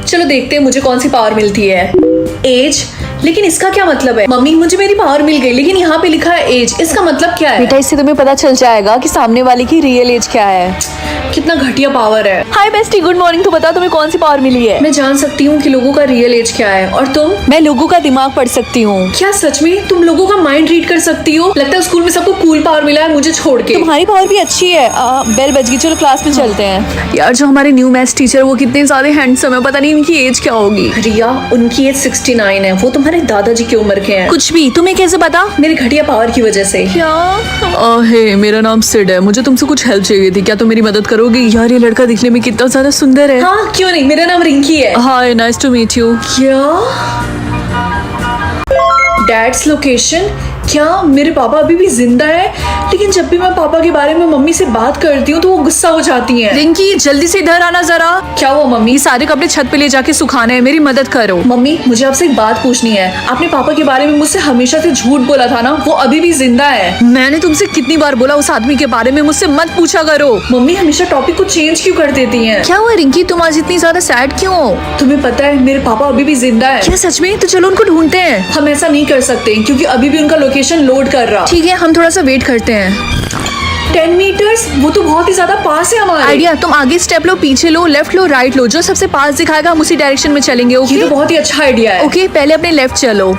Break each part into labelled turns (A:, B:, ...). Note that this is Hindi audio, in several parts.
A: चलो देखते हैं मुझे कौन सी पावर मिलती है। एज, लेकिन इसका क्या मतलब है? मम्मी मुझे मेरी पावर मिल गई, लेकिन यहाँ पे लिखा है एज, इसका मतलब क्या है?
B: बेटा इससे तुम्हें पता चल जाएगा कि सामने वाले की रियल एज क्या है।
A: कितना घटिया पावर है।
B: हाय बेस्टी, गुड मॉर्निंग। तो बता तुम्हें कौन सी पावर मिली है?
A: मैं जान सकती हूँ कि लोगों का रियल एज क्या है। और तुम?
B: मैं लोगों का दिमाग पढ़ सकती हूँ।
A: क्या सच में तुम लोगों का माइंड रीड कर सकती हो? लगता है स्कूल में सबको कूल पावर मिला है, मुझे छोड़ के।
B: तुम्हारी पावर भी अच्छी है। बेल बज गई, चलो क्लास में चलते हैं। यार जो हमारे न्यू मैथ्स टीचर, वो कितने ज्यादा हैंडसम है, पता नहीं इनकी एज क्या होगी।
A: रिया, उनकी एज 69 है। वो तुम्हारे दादाजी की उम्र के हैं।
B: कुछ भी, तुम्हें कैसे पता?
A: मेरी घटिया पावर की वजह से।
B: क्या? हे, मेरा नाम सिड है, मुझे तुमसे कुछ हेल्प चाहिए थी। क्या तुम मेरी मदद करोगे? यार ये लड़का दिखने में कितना ज्यादा सुंदर है।
A: हाँ क्यों नहीं, मेरा नाम रिंकी है।
B: Hi, nice to meet you.
A: क्या? Dad's location? क्या मेरे पापा अभी भी जिंदा है? लेकिन जब भी मैं पापा के बारे में मम्मी से बात करती हूँ तो वो गुस्सा हो जाती हैं।
B: रिंकी जल्दी से इधर आना जरा।
A: क्या हुआ मम्मी?
B: ये सारे कपड़े छत पे ले जाके सुखाने हैं, मेरी मदद करो।
A: मम्मी मुझे आपसे एक बात पूछनी है। आपने पापा के बारे में मुझसे हमेशा से झूठ बोला था ना, वो अभी भी जिंदा है?
B: मैंने तुमसे कितनी बार बोला उस आदमी के बारे में मुझसे मत पूछा करो।
A: मम्मी हमेशा टॉपिक को चेंज क्यों कर देती हैं?
B: क्या हुआ रिंकी, तुम आज इतनी ज्यादा सैड क्यों हो?
A: तुम्हें पता है मेरे पापा अभी भी जिंदा है।
B: क्या सच में? तो चलो उनको ढूंढते हैं।
A: हम ऐसा नहीं कर सकते क्योंकि अभी भी उनका लोकेशन लोड कर रहा।
B: ठीक है, हम थोड़ा सा वेट करते हैं।
A: 10 मीटर्स, वो तो बहुत ही ज्यादा पास है हमारे।
B: आइडिया, तुम आगे स्टेप लो, पीछे लो, लेफ्ट लो, राइट लो, जो सबसे पास दिखाएगा हम उसी डायरेक्शन में चलेंगे।
A: ये
B: ओके
A: तो बहुत ही अच्छा आइडिया है।
B: ओके, पहले अपने लेफ्ट चलो।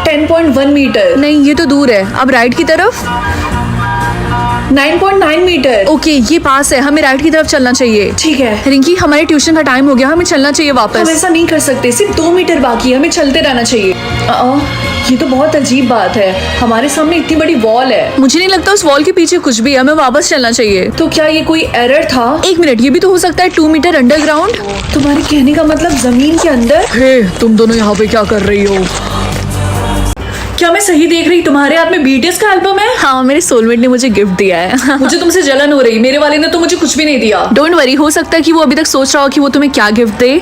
A: 10.1 मीटर।
B: नहीं, ये तो दूर है। अब राइट की तरफ।
A: 9.9 मीटर।
B: ओके, ये पास है, हमें राइट की तरफ चलना चाहिए।
A: ठीक है।
B: रिंकी हमारे ट्यूशन का टाइम हो गया, हमें चलना चाहिए
A: हम
B: वापस।
A: ऐसा नहीं कर सकते, सिर्फ 2 मीटर बाकी है, हमें चलते रहना चाहिए। ये तो बहुत अजीब बात है, हमारे सामने इतनी बड़ी वॉल है।
B: मुझे नहीं लगता उस वॉल के पीछे कुछ भी है, हमें वापस चलना चाहिए।
A: तो क्या ये कोई एरर था?
B: एक मिनट, ये भी तो हो सकता है 2 मीटर अंडरग्राउंड।
A: तुम्हारे कहने का मतलब जमीन के अंदर?
B: हे, तुम दोनों यहाँ पे क्या कर रही हो?
A: क्या मैं सही देख रही? तुम्हारे हाथ में बीटीएस का एल्बम है?
B: हाँ, मेरे सोलमेट ने मुझे गिफ्ट दिया है।
A: मुझे तुमसे जलन हो रही, मेरे वाले ने तो मुझे कुछ भी नहीं दिया।
B: डोंट वरी, हो सकता है कि वो अभी तक सोच रहा हो कि वो तुम्हें क्या गिफ्ट दे।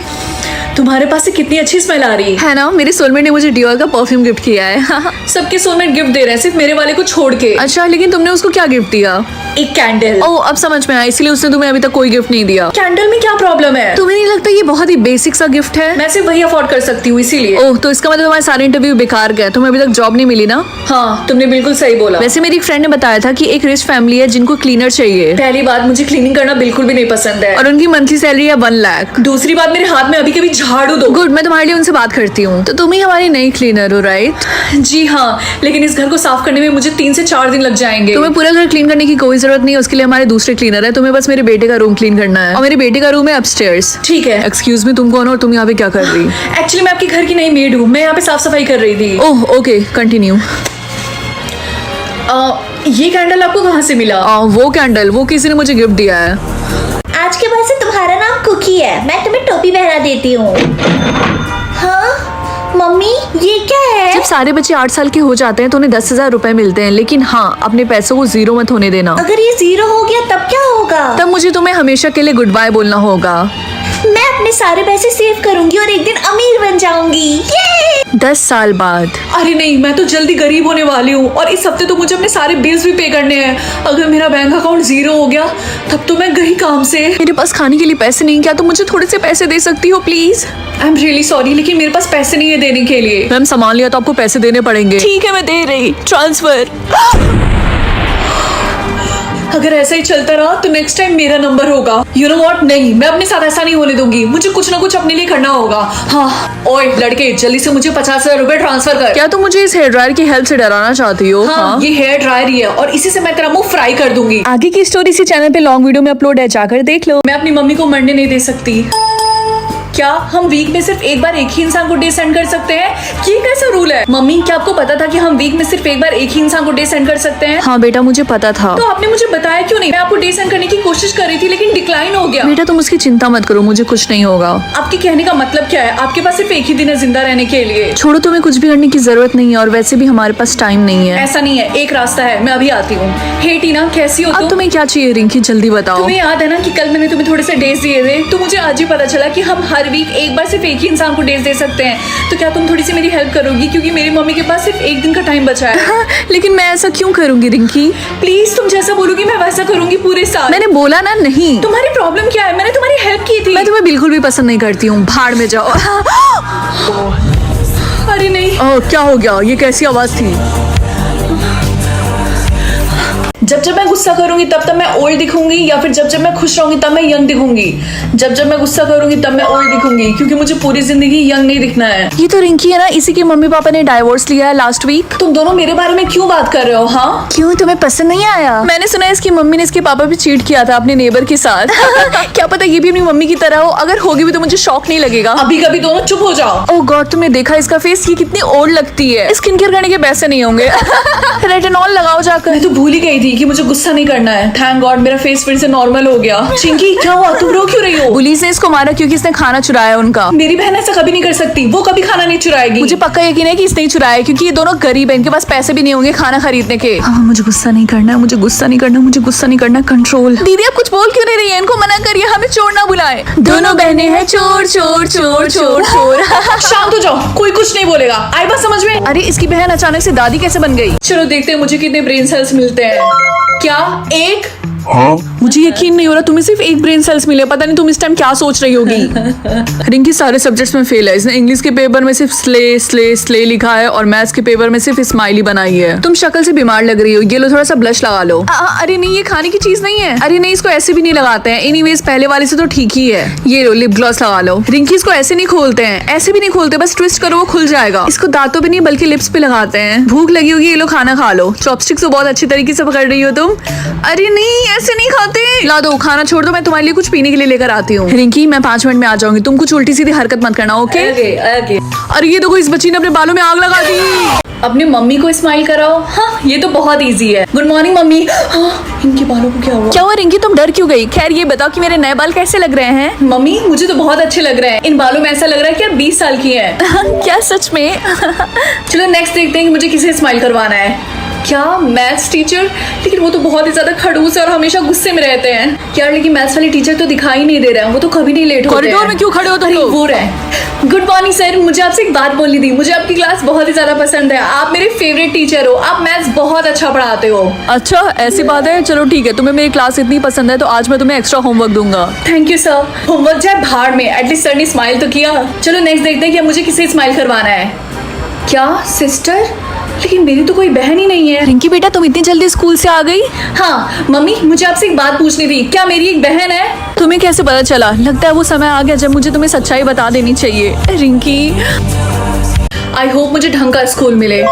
A: तुम्हारे पास से कितनी अच्छी स्मेल आ रही
B: है ना? मेरे सोलमेट ने मुझे डियोर का परफ्यूम गिफ्ट किया है।
A: सबके सोलमेट गिफ्ट दे रहे हैं, सिर्फ मेरे वाले को छोड़ के।
B: अच्छा, लेकिन तुमने उसको क्या गिफ्ट दिया?
A: एक कैंडल।
B: ओह, अब समझ में आया, इसलिए उसने तुम्हें अभी तक कोई गिफ्ट नहीं दिया।
A: कैंडल में क्या प्रॉब्लम है?
B: तुम्हें नहीं लगता ये बहुत ही बेसिक सा गिफ्ट है?
A: मैं सिर्फ वही अफोर्ड कर सकती हूँ, इसीलिए।
B: ओह, तो इसका मतलब हमारे सारे इंटरव्यू बेकार गए, तुम्हें अभी तक जॉब नहीं मिली ना?
A: हाँ, तुमने बिल्कुल सही बोला।
B: वैसे मेरी एक फ्रेंड ने बताया था कि एक रिच फैमिली है जिनको क्लीनर चाहिए।
A: पहली बात, मुझे क्लीनिंग करना बिल्कुल भी नहीं पसंद है।
B: और उनकी मंथली सैलरी है 1 लाख।
A: दूसरी बात, मेरे हाथ में अभी कभी झाड़ू दो।
B: गुड, मैं तुम्हारे लिए उनसे बात करती हूँ। तो तुम ही हमारी नई क्लीनर हो, राइट?
A: जी हाँ, लेकिन इस घर को साफ करने में मुझे 3 से 4 दिन लग जाएंगे।
B: तुम्हें पूरा घर क्लीन करने की कोई जरूरत नहीं है, उसके लिए हमारे दूसरे क्लीनर है। तुम्हें बस मेरे बेटे का रूम क्लीन करना है, और मेरे बेटे का रूम है अपस्टेयर्स।
A: ठीक है।
B: एक्सक्यूज मी, तुम कौन हो और तुम यहाँ पे क्या कर रही?
A: एक्चुअली मैं आपके घर की नई मेड हूँ, मैं यहाँ पे साफ सफाई कर रही थी।
B: Oh okay, continue.
A: ये कैंडल आपको कहाँ से मिला?
B: वो कैंडल वो किसी ने मुझे गिफ्ट दिया है।
C: आज के बाद से तुम्हारा नाम कुकी है, मैं तुम्हें टोपी पहना देती हूँ। हाँ मम्मी, ये क्या है?
B: जब सारे बच्चे 8 साल के हो जाते हैं तो उन्हें 10,000 रुपए मिलते हैं, लेकिन हाँ, अपने पैसों को जीरो मत होने देना।
C: अगर ये 0 हो गया तब क्या होगा?
B: तब मुझे तुम्हें हमेशा के लिए गुड बाय बोलना होगा।
C: मैं अपने सारे पैसे सेव करूंगी और एक दिन अमीर बन जाऊंगी। ये
B: 10 साल बाद।
A: अरे नहीं, मैं तो जल्दी गरीब होने वाली हूँ और इस हफ्ते तो मुझे अपने सारे बिल्स भी पे करने हैं। अगर मेरा बैंक अकाउंट 0 हो गया तब तो मैं गई काम से।
B: मेरे पास खाने के लिए पैसे नहीं, क्या तुम मुझे थोड़े से पैसे दे सकती हो please?
A: I am really sorry, लेकिन मेरे पास पैसे नहीं है देने के लिए।
B: मैम, सामान लिया तो आपको पैसे देने पड़ेंगे। ठीक है, मैं दे रही। ट्रांसफर।
A: अगर ऐसा ही चलता रहा तो नेक्स्ट टाइम मेरा नंबर होगा। यू नो व्हाट, नहीं, मैं अपने साथ ऐसा नहीं होने दूंगी। मुझे कुछ ना कुछ अपने लिए करना होगा। हाँ, ओए लड़के, जल्दी से मुझे 50,000 रुपए ट्रांसफर कर।
B: क्या तुम मुझे इस हेयर ड्रायर की हेल्प से डराना चाहती हो?
A: हाँ, ये हेयर ड्रायर ही है और इसी से मैं तेरा मुंह फ्राई कर दूंगी।
B: आगे की स्टोरी इसी चैनल पे लॉन्ग वीडियो में अपलोड है, जाकर देख लो।
A: मैं अपनी मम्मी को मरने नहीं दे सकती। क्या हम वीक में सिर्फ एक बार एक ही इंसान को डे सेंड कर सकते हैं? ये कैसा रूल है? मम्मी, क्या आपको पता था कि हम वीक में सिर्फ एक बार एक ही इंसान को डे सेंड कर सकते हैं?
B: हाँ बेटा, मुझे पता था।
A: तो आपने मुझे बताया क्यों नहीं? मैं आपको डे सेंड करने की कोशिश कर रही थी लेकिन डिक्लाइन हो गया।
B: बेटा तुम उसकी चिंता मत करो, मुझे कुछ नहीं होगा।
A: आपके कहने का मतलब क्या है? आपके पास सिर्फ एक ही दिन है जिंदा रहने के लिए।
B: छोड़ो, तुम्हें कुछ भी करने की जरूरत नहीं है, और वैसे भी हमारे पास टाइम नहीं है।
A: ऐसा नहीं है, एक रास्ता है, मैं अभी आती हूँ। हे टीना, कैसी हो
B: अब
A: तुम?
B: तुम्हें क्या चाहिए रिंकी, जल्दी बताओ।
A: तुम्हें याद है ना कि कल मैंने तुम्हें थोड़े से डेज दिए थे? तो मुझे आज ही पता चला कि हम हर हर वीक एक बार सिर्फ एक ही इंसान को डेज दे सकते हैं, तो क्या तुम थोड़ी सी मेरी हेल्प करोगी? क्योंकि मेरी मम्मी के पास सिर्फ एक दिन का टाइम बचा है।
B: लेकिन मैं ऐसा क्यों करूंगी रिंकी?
A: प्लीज, तुम जैसा बोलोगी मैं वैसा करूंगी पूरे साल।
B: मैंने बोला ना नहीं।
A: तुम्हारी प्रॉब्लम क्या है? मैंने तुम्हारी हेल्प की थी।
B: मैं तुम्हें बिल्कुल भी पसंद नहीं करती हूँ, भाड़ में जाओ।
A: अरे नहीं,
B: क्या हो गया? ये कैसी आवाज थी?
A: जब जब मैं गुस्सा करूंगी तब तब मैं ओल्ड दिखूंगी, या फिर जब जब मैं खुश रहूंगी तब मैं यंग दिखूंगी? जब जब मैं गुस्सा करूंगी तब मैं ओल्ड दिखूंगी, क्योंकि मुझे पूरी जिंदगी यंग नहीं दिखना है।
B: ये तो रिंकी है ना, इसी के मम्मी पापा ने डाइवोर्स लिया है लास्ट वीक।
A: तुम दोनों मेरे बारे में क्यों बात कर रहे हो? हाँ,
B: क्यों, तुम्हें पसंद नहीं आया? मैंने सुना है इसकी मम्मी ने इसके पापा पे चीट किया था अपने नेबर के साथ। क्या पता ये भी अपनी मम्मी की तरह हो। अगर होगी भी तो मुझे शॉक नहीं लगेगा।
A: अभी कभी दोनों चुप हो जाओ।
B: ओह गॉड, तुमने देखा इसका फेस? ये कितनी ओल्ड लगती है। स्किन केयर करने के पैसे नहीं होंगे। रेटिनॉल लगाओ जाकर।
A: मैं तो भूल ही गई थी कि मुझे गुस्सा नहीं करना है। थैंक गॉड मेरा फेस फिर से नॉर्मल हो गया। चिंकी, क्या हुआ? तुम रो क्यों रही हो?
B: पुलिस ने इसको मारा क्योंकि इसने खाना चुराया उनका।
A: मेरी बहन ऐसा कभी नहीं कर सकती, वो कभी खाना नहीं चुराएगी।
B: मुझे पक्का यकीन है कि इसने ही चुराया है, क्योंकि ये दोनों गरीब हैं, इनके पास पैसे भी नहीं होंगे खाना खरीदने के। हाँ, मुझे गुस्सा नहीं करना है, मुझे गुस्सा नहीं करना, मुझे गुस्सा नहीं करना। कंट्रोल। दीदी आप कुछ बोल क्यों नहीं रही है? इनको मना करिए, हमें चोर ना बुलाए। दोनों बहनें हैं चोर चोर चोर चोर चोर।
A: शांत हो जाओ, कोई कुछ नहीं बोलेगा। आई बात समझ में?
B: अरे इसकी बहन अचानक से दादी कैसे बन गई?
A: चलो देखते हैं मुझे कितने ब्रेन सेल्स मिलते हैं। क्या एक?
B: मुझे यकीन नहीं हो रहा तुम्हें सिर्फ एक ब्रेन सेल्स मिले। पता नहीं तुम इस टाइम क्या सोच रही होगी। रिंकी सारे सब्जेक्ट्स में फेल है। इसने इंग्लिश के पेपर में सिर्फ स्ले स्ले स्ले लिखा है और मैथ्स के पेपर में सिर्फ स्माइली बनाई है। तुम शक्ल से बीमार लग रही हो, ये लो थोड़ा सा ब्लश लगा लो। अरे नहीं, ये खाने की चीज नहीं है। अरे नहीं, इसको ऐसे भी नहीं लगाते हैं। एनीवेज पहले वाले से तो ठीक ही है। ये लो लिप ग्लॉस लगा लो। रिंकी इसको ऐसे नहीं खोलते हैं, ऐसे भी नहीं खोलते, बस ट्विस्ट करो वो खुल जाएगा। इसको दांतों पे नहीं बल्कि लिप्स पे लगाते हैं। भूख लगी होगी, ये लो खाना खा लो। चॉपस्टिक से बहुत अच्छी तरीके से पकड़ रही हो तुम। अरे नहीं, ऐसे नहीं खाते। ला दो, खाना छोड़ दो, मैं तुम्हारे लिए कुछ पीने के लिए लेकर आती हूँ। रिंकी मैं 5 मिनट में आ जाऊंगी, तुम कुछ उल्टी सीधी हरकत मत करना, ओके? अरे ये देखो, इस बच्ची ने अपने बालों में आग लगा दी।
A: अपनी मम्मी को स्माइल कराओ। हाँ, ये तो बहुत इजी है। Good morning mummy. हाँ, इनके बालों को क्या हुआ?
B: क्या हुआ रिंकी, तुम डर क्यों गई? खैर ये बताओ कि मेरे नए बाल कैसे लग रहे हैं?
A: मम्मी मुझे तो बहुत अच्छे लग रहे हैं। इन बालों में ऐसा लग रहा है कि आप 20 साल की हैं।
B: क्या सच में?
A: चलो नेक्स्ट देखते हैं कि मुझे किसे स्माइल करवाना है। क्या मैथ्स टीचर? लेकिन वो तो बहुत ही ज्यादा खड़ूस है और हमेशा गुस्से में रहते हैं यार। लेकिन मैथ्स वाले टीचर तो दिखाई नहीं दे रहे हैं, वो तो कभी नहीं लेट होते हैं।
B: कॉरिडोर में क्यों खड़े हो तुम लोग?
A: वो रहे। गुड मॉर्निंग सर, मुझे आपसे एक बात बोलनी थी। मुझे आपकी क्लास बहुत ही ज्यादा पसंद है। आप मेरे फेवरेट टीचर हो। आप मैथ्स बहुत अच्छा पढ़ाते हो।
B: अच्छा ऐसी बात है, चलो ठीक है। तुम्हें मेरी क्लास इतनी पसंद है तो आज मैं तुम्हें एक्स्ट्रा होमवर्क दूंगा।
A: Thank you sir. होमवर्क जाए भाड़ में, एटलीस्ट सर ने स्माइल तो किया। चलो नेक्स्ट देखते हैं कि मुझे किसे स्माइल करवाना है। क्या सिस्टर? लेकिन मेरी तो कोई बहन ही नहीं है।
B: रिंकी बेटा तुम इतनी जल्दी स्कूल से आ गई?
A: हाँ मम्मी, मुझे आपसे एक बात पूछनी थी। क्या मेरी एक बहन है?
B: तुम्हें कैसे पता चला? लगता है वो समय आ गया जब मुझे तुम्हें सच्चाई बता देनी चाहिए। रिंकी
A: आई होप मुझे ढंग का स्कूल मिले।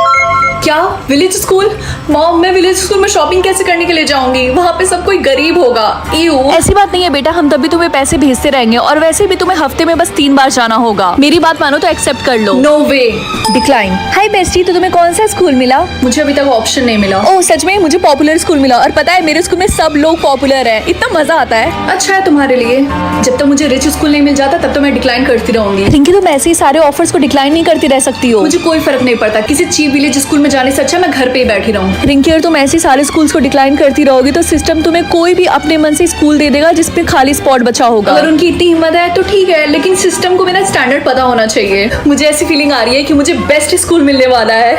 A: क्या विलेज स्कूल? मॉम, मैं विलेज स्कूल में शॉपिंग कैसे करने के लिए जाऊंगी? वहाँ पे सब कोई गरीब होगा।
B: ऐसी बात नहीं है बेटा, हम तब भी तुम्हें पैसे भेजते रहेंगे और वैसे भी तुम्हें हफ्ते में बस 3 बार जाना होगा। मेरी बात मानो तो एक्सेप्ट कर लो।
A: नो वे।
B: डिक्लाइन। हाय बेस्टी, तो तुम्हें कौन सा स्कूल मिला?
A: मुझे अभी तक ऑप्शन नहीं मिला।
B: ओह सच में? मुझे पॉपुलर स्कूल मिला और पता है मेरे स्कूल में सब लोग पॉपुलर है। इतना मजा आता है।
A: अच्छा है तुम्हारे लिए। जब तक मुझे रिच स्कूल नहीं मिल जाता तब तो मैं डिक्लाइन करती रहूंगी।
B: रिंकी तुम ऐसे ही सारे ऑफर्स को डिक्लाइन नहीं करती रह सकती हो।
A: मुझे कोई फर्क नहीं पड़ता। किसी चीप विलेज स्कूल में जाने से अच्छा मैं घर पे ही बैठी रहूं।
B: रिंकी अगर तुम ऐसे सारे स्कूल्स को डिक्लाइन करती रहोगी तो सिस्टम तुम्हें कोई भी अपने मन से स्कूल दे देगा जिसपे खाली स्पॉट बचा होगा।
A: अगर उनकी इतनी हिम्मत है तो ठीक है, लेकिन सिस्टम को मेरा स्टैंडर्ड पता होना चाहिए। मुझे ऐसी फीलिंग आ रही है कि मुझे बेस्ट स्कूल मिलने वाला है।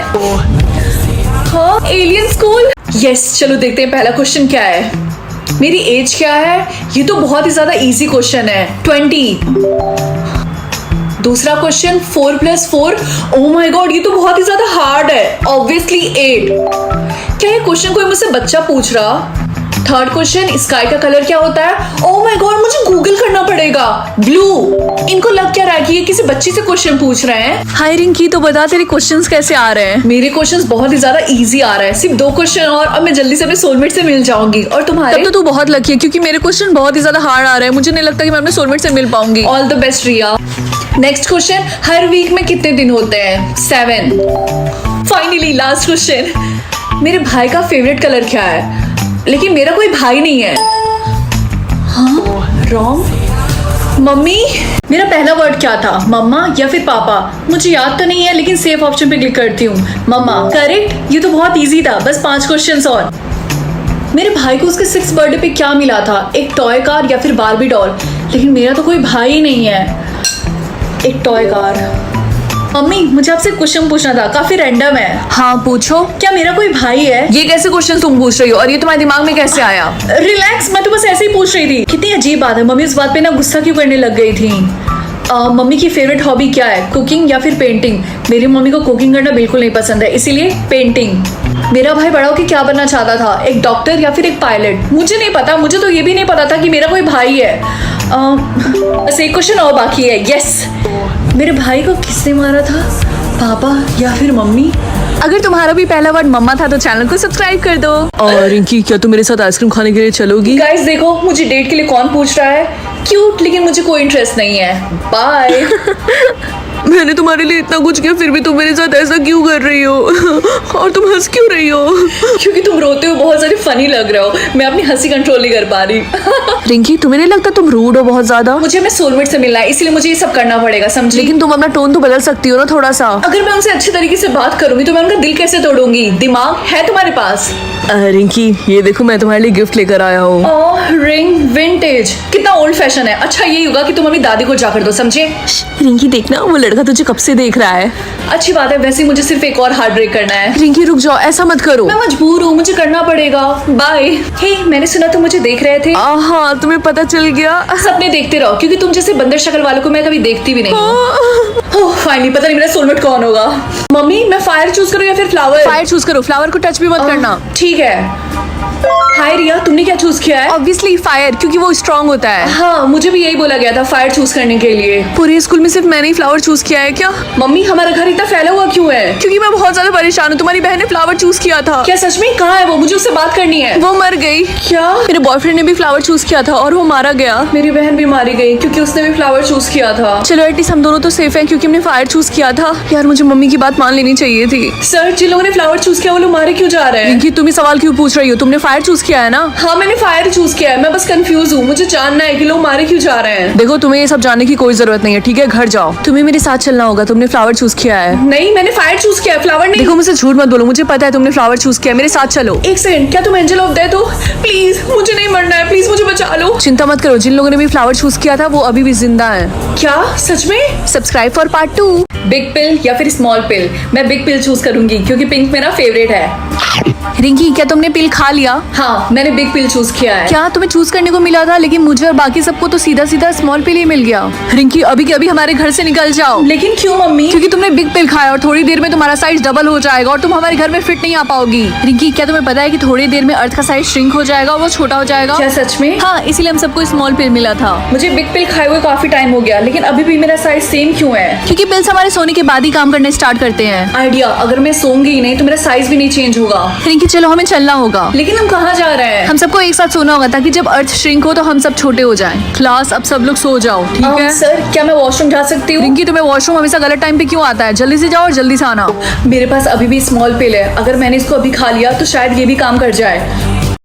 A: हाँ, एलियन स्कूल। यस, चलो देखते हैं पहला क्वेश्चन क्या है। मेरी एज क्या है? ये तो बहुत ही ज्यादा इजी क्वेश्चन है। 20। दूसरा क्वेश्चन 4 + 4। ओह माय गॉड, ये तो बहुत ही ज्यादा हार्ड है। ऑब्वियसली 8। क्या ये क्वेश्चन कोई मुझसे बच्चा पूछ रहा? थर्ड क्वेश्चन, स्काई का कलर क्या होता है? ओह माय गॉड, मुझे गूगल करना पड़ेगा। ब्लू। इनको लग क्या रहा है कि ये किसी बच्ची से क्वेश्चन पूछ रहे हैं?
B: हाय रिंकी, तो बता तेरे क्वेश्चंस कैसे आ रहे हैं?
A: मेरे क्वेश्चंस बहुत ही ज्यादा इजी आ रहा है। सिर्फ 2 क्वेश्चन और अब मैं जल्दी से अपने सोलमेट से मिल जाऊंगी। और तुम्हारे?
B: तब तो तू बहुत लकी है क्योंकि मेरे क्वेश्चन बहुत ही ज्यादा हार्ड आ रहे हैं। मुझे नहीं लगता कि मैं अपने सोलमेट से मिल पाऊंगी।
A: All the best Riya. Next question, हर वीक में कितने दिन होते हैं? 7। फाइनली लास्ट क्वेश्चन, मेरे भाई का फेवरेट कलर क्या है? लेकिन मेरा कोई भाई नहीं है। हाँ, रॉन्ग। मम्मी, मेरा पहला वर्ड क्या था? मम्मा या फिर पापा? मुझे याद तो नहीं है, लेकिन सेफ ऑप्शन पे क्लिक करती हूँ। मम्मा। करेक्ट। ये तो बहुत इजी था। बस 5 क्वेश्चंस और। मेरे भाई को उसके 6th बर्थडे पे क्या मिला था? एक टॉय कार या फिर बार्बी डॉल? लेकिन मेरा तो कोई भाई ही नहीं है। एक टॉय कार। मम्मी मुझे आपसे क्वेश्चन पूछना था, काफी रैंडम है।
B: हाँ पूछो।
A: क्या मेरा कोई भाई है?
B: ये कैसे क्वेश्चन तुम पूछ रही हो और ये तुम्हारे दिमाग में कैसे आया?
A: रिलैक्स, मैं तो बस ऐसे ही पूछ रही थी। कितनी अजीब बात है, मम्मी उस बात पे ना गुस्सा क्यों करने लग गई थी। मम्मी की फेवरेट हॉबी क्या है, कुकिंग या फिर पेंटिंग? मेरी मम्मी को कुकिंग करना बिल्कुल नहीं पसंद है, इसीलिए पेंटिंग। मेरा भाई बड़ा होकर क्या बनना चाहता था, एक डॉक्टर या फिर एक पायलट? मुझे नहीं पता, मुझे तो ये भी नहीं पता था कि मेरा कोई भाई है। बस एक क्वेश्चन और बाकी है। यस, मेरे भाई को किसने मारा था, पापा या फिर मम्मी?
B: अगर तुम्हारा भी पहला वर्ड मम्मा था तो चैनल को सब्सक्राइब कर दो। और रिंकी, क्या तुम मेरे साथ आइसक्रीम खाने के लिए चलोगी?
A: गाइस देखो, मुझे डेट के लिए कौन पूछ रहा है। क्यूट, लेकिन मुझे कोई इंटरेस्ट नहीं है। बाय।
B: मैंने तुम्हारे लिए इतना कुछ किया, फिर भी तुम मेरे साथ ऐसा क्यों कर रही हो? और तुम हंस क्यों रही हो?
A: क्योंकि तुम रोते हो बहुत सारे फनी लग रहे हो, मैं अपनी हंसी कंट्रोल नहीं कर पा रही।
B: रिंकी, तुम्हें नहीं लगता तुम रूड हो बहुत ज्यादा?
A: मुझे अपने सोलमेट से मिलना है, इसलिए मुझे ये सब करना पड़ेगा, समझी?
B: लेकिन तुम अपना टोन तो बदल सकती हो ना थोड़ा सा।
A: अगर मैं उनसे अच्छे तरीके से बात करूंगी तो मैं उनका दिल कैसे तोड़ूंगी? दिमाग है तुम्हारे पास?
B: रिंकी, ये देखो मैं तुम्हारे लिए गिफ्ट लेकर आया हूँ।
A: रिंग विंटेज, कितना ओल्ड फैशन है। अच्छा ये होगा कि तुम अपनी दादी को जाकर दो, समझे?
B: रिंकी देखना, वो लड़का तुझे कब से देख रहा है।
A: अच्छी बात है, वैसे ही मुझे सिर्फ एक और हार्ट ब्रेक करना है।
B: रिंकी रुक जाओ, ऐसा मत करो।
A: मैं मजबूर हूँ, मुझे करना पड़ेगा। बाय। हे, मैंने सुना तुम मुझे देख रहे थे।
B: हाँ, तुम्हें पता चल गया।
A: सपने देखते रहो, क्योंकि तुम जैसे बंदर शक्ल वालों को मैं कभी देखती भी नहीं हूँ। फाइनली पता नहीं मेरा सोलमेट कौन होगा। मम्मी, मैं फायर चूज करूँ या फिर फ्लावर?
B: फायर चूज करो, फ्लावर को टच भी मत करना।
A: ठीक है। हाय रिया, तुमने क्या चूज किया है?
B: ऑब्वियसली फायर, क्योंकि वो स्ट्रांग होता है।
A: हाँ, मुझे भी यही बोला गया था फायर चूज करने के लिए।
B: पूरे स्कूल में सिर्फ मैंने ही फ्लावर चूज किया है क्या?
A: मम्मी, हमारा घर इतना फैला हुआ क्यों है?
B: क्योंकि मैं बहुत ज्यादा परेशान हूँ। तुम्हारी बहन ने फ्लावर चूज किया था।
A: क्या सच में? कहाँ है वो? मुझे उससे बात करनी है।
B: वो मर गई।
A: क्या?
B: मेरे बॉयफ्रेंड ने भी फ्लावर चूज किया था और वो मारा गया।
A: मेरी बहन भी मारी गई क्योंकि उसने भी फ्लावर चूज किया था।
B: चलो एटलीस्ट हम दोनों तो सेफ हैं क्योंकि हमने फायर चूज किया था। यार मुझे मम्मी की बात मान लेनी चाहिए थी।
A: सर, जिन लोगों ने फ्लावर चूज किया वो लोग मारे क्यों जा रहे हैं?
B: रिंकी, तुम ही सवाल क्यों पूछ रही हो? तुमने फायर चूज किया है ना?
A: हाँ, मैंने फायर चूज किया है, मैं बस कंफ्यूज हूँ। मुझे जानना है कि लोग मारे क्यों जा रहे हैं।
B: देखो, तुम्हें ये सब जानने की कोई जरूरत नहीं है, ठीक है? घर जाओ, तुम्हें मेरे साथ चलना होगा। तुमने फ्लावर चूज किया है।
A: नहीं, मैंने फायर चूज किया है, फ्लावर नहीं।
B: देखो, मुझसे झूठ मत बोलो, मुझे पता है तुमने फ्लावर चूज किया है। मेरे साथ चलो।
A: एक सेकंड, क्या तुम एंजल ऑफ डेथ हो? प्लीज, मुझे नहीं मरना है, प्लीज मुझे बचा लो।
B: चिंता मत करो, जिन लोगों ने भी फ्लावर चूज किया था वो अभी भी जिंदा है।
A: क्या सच में?
B: Subscribe for part 2।
A: बिग पिल या फिर स्मॉल पिल? मैं बिग पिल चूज करूंगी क्योंकि पिंक मेरा फेवरेट है।
B: रिंकी, क्या तुमने पिल खा लिया?
A: हाँ, मैंने बिग पिल चूज किया है।
B: क्या तुम्हें चूज करने को मिला था, लेकिन मुझे और बाकी सबको तो सीधा सीधा स्मॉल पिल ही मिल गया। रिंकी, अभी के अभी हमारे घर से निकल जाओ।
A: लेकिन क्यों मम्मी?
B: क्योंकि तुमने बिग पिल खाया और थोड़ी देर में तुम्हारा साइज डबल हो जाएगा और तुम हमारे घर में फिट नहीं आ पाओगी। रिंकी, क्या तुम्हें पता है कि थोड़ी देर में अर्थ का साइज श्रिंक हो जाएगा और वो छोटा हो जाएगा?
A: क्या सच में?
B: हाँ, इसीलिए हम सबको स्मॉल पिल मिला था।
A: मुझे बिग पिल खाए हुए काफी टाइम हो गया, लेकिन अभी भी मेरा साइज सेम क्यों है?
B: क्योंकि पिल्स हमारे सोने के बाद ही काम करने स्टार्ट करते हैं।
A: आइडिया, अगर मैं सोऊंगी ही नहीं तो मेरा साइज भी नहीं चेंज होगा।
B: रिंकी, चलो हमें चलना होगा।
A: लेकिन हम कहाँ जा रहे हैं?
B: हम सबको एक साथ सोना होगा ताकि जब अर्थ श्रिंक हो तो हम सब छोटे हो जाएं। क्लास, अब सब लोग सो जाओ, ठीक है?
A: सर, क्या मैं वॉशरूम जा सकती हूँ?
B: रिंकी, तुम्हें वॉशरूम हमेशा गलत टाइम पे क्यों आता है? जल्दी से जाओ और जल्दी से आना।
A: मेरे पास अभी भी स्मॉल पिल है, अगर मैंने इसको अभी खा लिया तो शायद ये भी काम कर जाए।